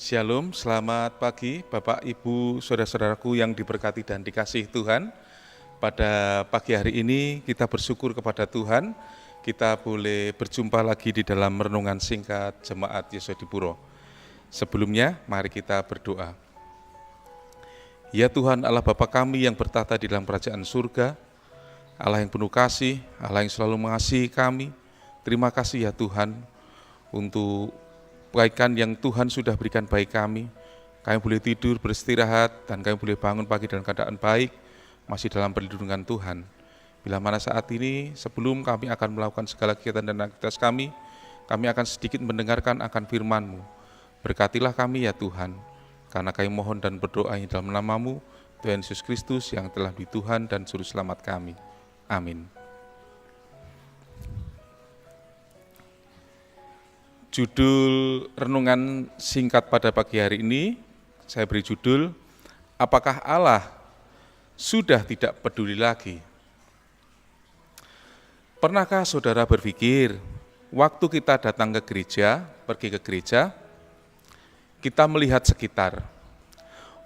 Shalom, selamat pagi Bapak, Ibu, Saudara-saudaraku yang diberkati dan dikasihi Tuhan. Pada pagi hari ini kita bersyukur kepada Tuhan, kita boleh berjumpa lagi di dalam renungan singkat Jemaat Yesodipuro. Sebelumnya, mari kita berdoa. Ya Tuhan Allah Bapa kami yang bertata di dalam kerajaan surga, Allah yang penuh kasih, Allah yang selalu mengasihi kami, terima kasih ya Tuhan untuk kebaikan yang Tuhan sudah berikan bagi kami. Kami boleh tidur, beristirahat, dan kami boleh bangun pagi dalam keadaan baik, masih dalam perlindungan Tuhan. Bila mana saat ini, sebelum kami akan melakukan segala kegiatan dan aktivitas kami akan sedikit mendengarkan akan firman-Mu. Berkatilah kami ya Tuhan, karena kami mohon dan berdoa dalam nama-Mu, Tuhan Yesus Kristus yang telah di Tuhan dan Juru Selamat kami. Amin. Judul renungan singkat pada pagi hari ini, saya beri judul, Apakah Allah sudah tidak peduli lagi? Pernahkah saudara berpikir, waktu kita datang ke gereja, pergi ke gereja, kita melihat sekitar.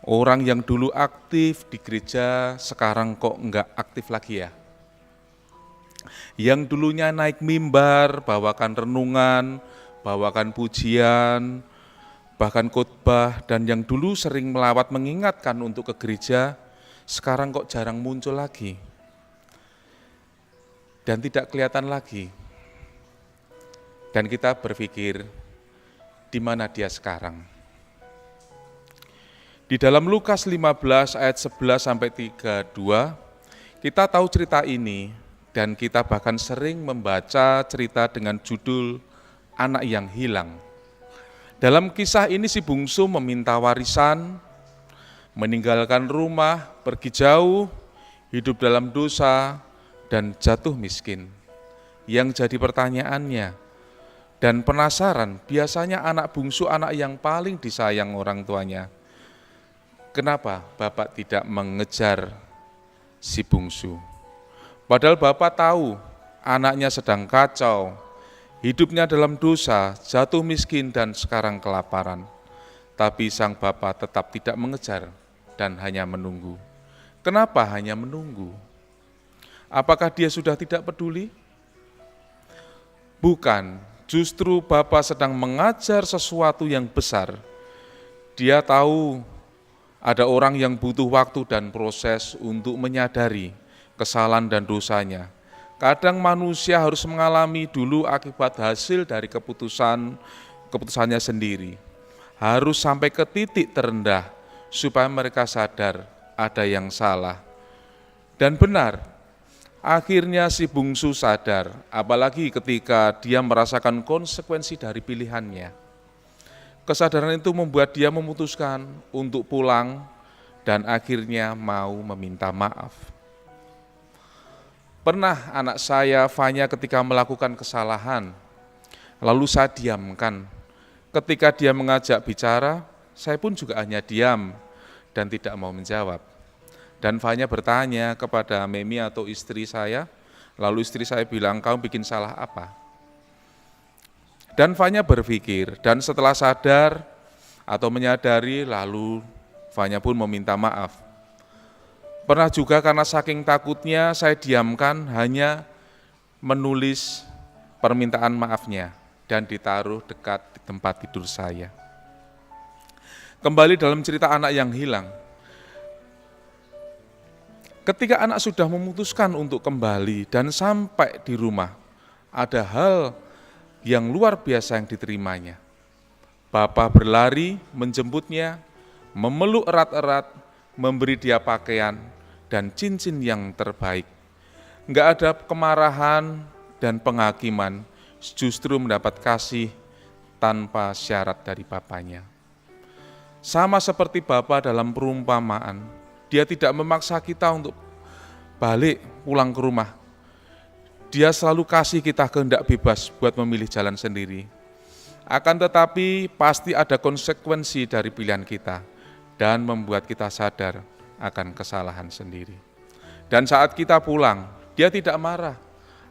Orang yang dulu aktif di gereja, sekarang kok enggak aktif lagi ya? Yang dulunya naik mimbar, bawakan renungan, bawakan pujian, bahkan khotbah, dan yang dulu sering melawat mengingatkan untuk ke gereja, sekarang kok jarang muncul lagi dan tidak kelihatan lagi. Dan kita berpikir, di mana dia sekarang? Di dalam Lukas 15 ayat 11 sampai 32, kita tahu cerita ini dan kita bahkan sering membaca cerita dengan judul Anak yang hilang. Dalam kisah ini si bungsu meminta warisan, meninggalkan rumah, pergi jauh, hidup dalam dosa, dan jatuh miskin. Yang jadi pertanyaannya, dan penasaran, biasanya anak bungsu anak yang paling disayang orang tuanya. Kenapa Bapak tidak mengejar si bungsu? Padahal Bapak tahu anaknya sedang kacau, hidupnya dalam dosa, jatuh miskin dan sekarang kelaparan. Tapi sang bapa tetap tidak mengejar dan hanya menunggu. Kenapa hanya menunggu? Apakah dia sudah tidak peduli? Bukan, justru bapa sedang mengajar sesuatu yang besar. Dia tahu ada orang yang butuh waktu dan proses untuk menyadari kesalahan dan dosanya. Kadang manusia harus mengalami dulu akibat hasil dari keputusannya sendiri. Harus sampai ke titik terendah supaya mereka sadar ada yang salah. Dan benar, akhirnya si bungsu sadar, apalagi ketika dia merasakan konsekuensi dari pilihannya. Kesadaran itu membuat dia memutuskan untuk pulang dan akhirnya mau meminta maaf. Pernah anak saya, Fanya, ketika melakukan kesalahan, lalu saya diamkan. Ketika dia mengajak bicara, saya pun juga hanya diam dan tidak mau menjawab. Dan Fanya bertanya kepada Memi atau istri saya, lalu istri saya bilang, kamu bikin salah apa? Dan Fanya berpikir, dan setelah sadar atau menyadari, lalu Fanya pun meminta maaf. Pernah juga karena saking takutnya saya diamkan, hanya menulis permintaan maafnya dan ditaruh dekat di tempat tidur saya. Kembali dalam cerita anak yang hilang. Ketika anak sudah memutuskan untuk kembali dan sampai di rumah, ada hal yang luar biasa yang diterimanya. Bapa berlari menjemputnya, memeluk erat-erat, memberi dia pakaian dan cincin yang terbaik. Enggak ada kemarahan dan penghakiman, justru mendapat kasih tanpa syarat dari bapaknya. Sama seperti Bapa dalam perumpamaan, dia tidak memaksa kita untuk balik pulang ke rumah. Dia selalu kasih kita kehendak bebas buat memilih jalan sendiri. Akan tetapi pasti ada konsekuensi dari pilihan kita dan membuat kita sadar akan kesalahan sendiri. Dan saat kita pulang, dia tidak marah,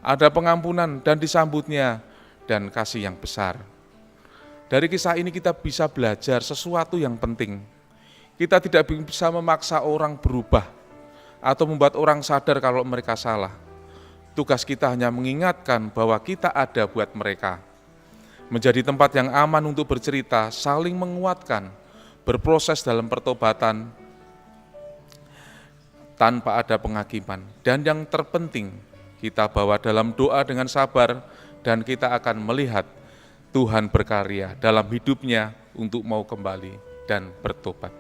ada pengampunan dan disambutnya dan kasih yang besar. Dari kisah ini kita bisa belajar sesuatu yang penting. Kita tidak bisa memaksa orang berubah atau membuat orang sadar kalau mereka salah. Tugas kita hanya mengingatkan bahwa kita ada buat mereka. Menjadi tempat yang aman untuk bercerita, saling menguatkan, berproses dalam pertobatan tanpa ada penghakiman. Dan yang terpenting, kita bawa dalam doa dengan sabar dan kita akan melihat Tuhan berkarya dalam hidupnya untuk mau kembali dan bertobat.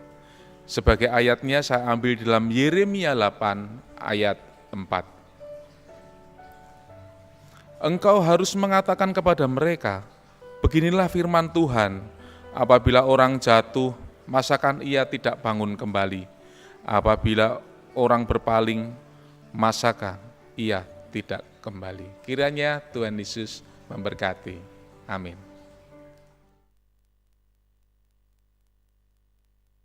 Sebagai ayatnya saya ambil dalam Yeremia 8 ayat 4. Engkau harus mengatakan kepada mereka, beginilah firman Tuhan, apabila orang jatuh, masakan ia tidak bangun kembali? Apabila orang berpaling, masakan ia tidak kembali? Kiranya Tuhan Yesus memberkati. Amin.